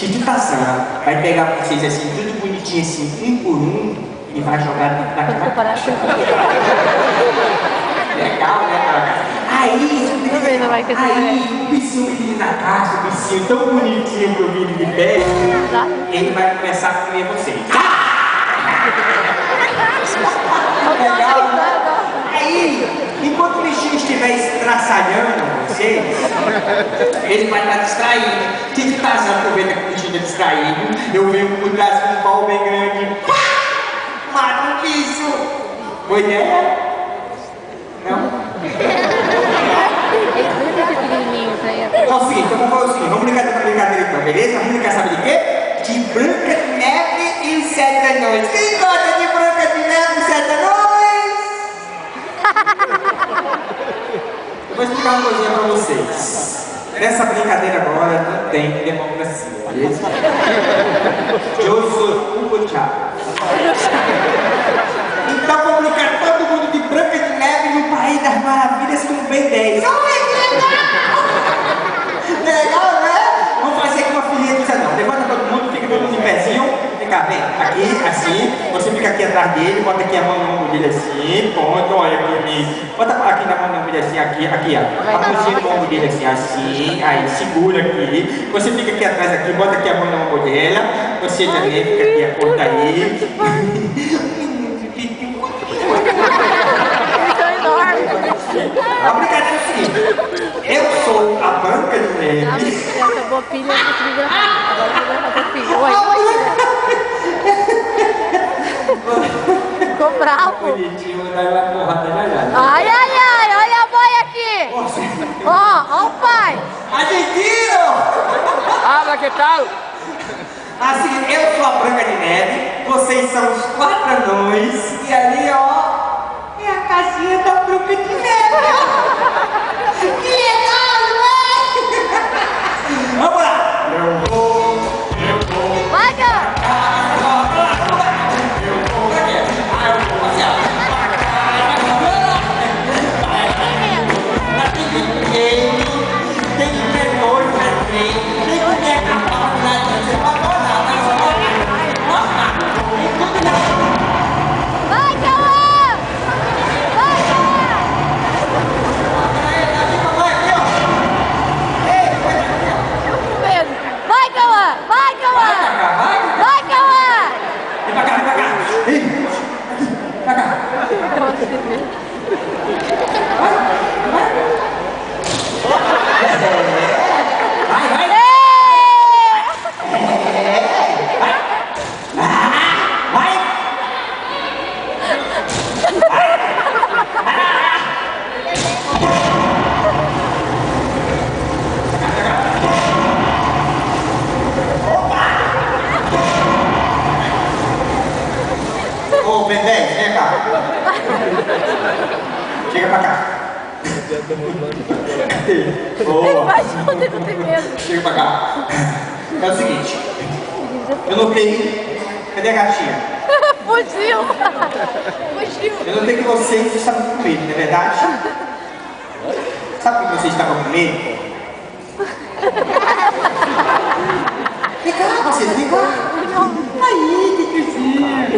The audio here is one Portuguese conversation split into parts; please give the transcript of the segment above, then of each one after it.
Titio Tarzan vai pegar vocês assim, tudo bonitinho assim, um por um, e vai jogar naquela caixa. Legal, né, cara? Aí, o bichinho na caixa, o bichinho tão bonitinho pro vídeo de pé, ele vai começar a comer vocês. Legal, né? Aí, enquanto o bichinho estiver estraçalhando vocês, ele vai estar distraído. Titio Tarzan aproveita que o bichinho está distraído, eu venho por trás com um pau bem grande. Mata o bicho! Boa ideia? Não? Então, o seguinte, vamos fazer o seguinte, vamos brincar de uma brincadeira então, beleza? Vamos brincar, sabe de quê? De Branca de Neve e os Sete Anões. Quem gosta de Branca de Neve e os Sete Anões? Eu vou explicar uma coisinha pra vocês. Nessa brincadeira agora não tem democracia, beleza? Eu sou o Thiago. Então vamos brincar todo mundo de Branca de Neve no País das Maravilhas com Ben 10. Olha que legal! Legal, né? Vamos fazer aqui uma filinha dos anãos. Levanta todo mundo, fica todo mundo em pezinho. Vem cá, vem. Aqui, assim. Você fica aqui atrás dele, bota aqui a mão no ombro dele assim. Ponto, olha aqui. Bota aqui na mão no ombro dele assim, aqui, ó. A mãozinha no ombro dele assim, assim. Aí, segura aqui. Você fica aqui atrás aqui, bota aqui a mão no ombro dela. Você também fica aqui, aponta aí. A brincadeira é o seguinte, eu sou a Branca de Neve. Acabou a pilha, eu consegui gravar. Agora eu vou gravar a pilha. Oi, ficou bravo. Bonitinho, vou dar uma porrada na galera. Ai, ai, ai, olha a mãe aqui. Ó, ó o pai. Argentino! Habla, que tal? Assim, eu sou a Branca de Neve, vocês são os 4 anões, e ali, ó, é a casinha da Branca de Neve. Que legal, né? Vamos lá! Eu vou. Vai, cara. Ô, Ben 10, vem cá. Chega pra cá. Boa. Vai esconder, não tem medo. Chega pra cá. É o seguinte. Eu notei. Cadê a gatinha? Fugiu. Fugiu. Eu notei que vocês estavam com medo, não é verdade? Sabe por que vocês estavam com medo? Vem cá, vocês, vem cá. Aí, que coisinha.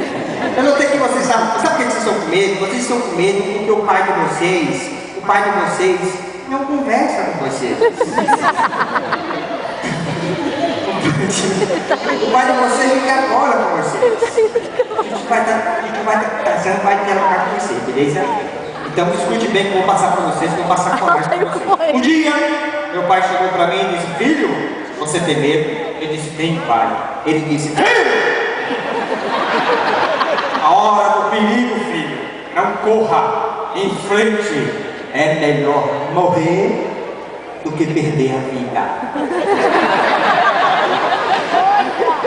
Eu notei que vocês estavam. Sabe por que vocês estão com medo? Vocês estão com medo porque o pai de vocês não conversa com vocês. O pai de vocês não quer agora com vocês. A gente vai dialogar com vocês, beleza? Então escute bem que eu vou passar para vocês, vou passar coragem para vocês. Um dia, meu pai chegou para mim e disse: filho, você tem medo? Eu disse: tem, pai. Ele disse: filho! A hora do perigo, filho. Não corra, enfrente. É melhor morrer do que perder a vida.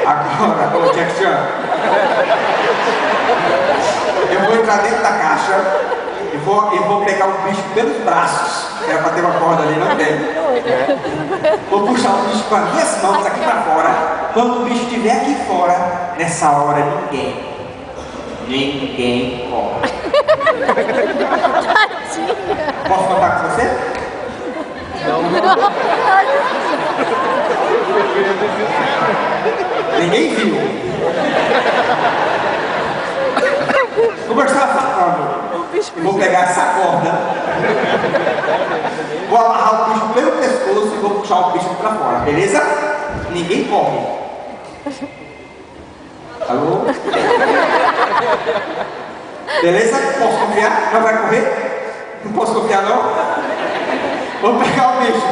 Agora, ô Jackson, eu vou entrar dentro da caixa e vou pegar o bicho pelos braços. Era pra ter uma corda ali, não tem. Vou puxar o bicho com as minhas mãos aqui pra fora. Quando o bicho estiver aqui fora, nessa hora ninguém corre. Posso contar com você? Não. ninguém viu. Como eu estava falando, eu vou pegar essa corda, vou amarrar o bicho pelo pescoço e vou puxar o bicho pra fora, beleza? Ninguém corre. Alô? Beleza? Posso confiar? Não vai correr? Não posso confiar não? Vou pegar o bicho.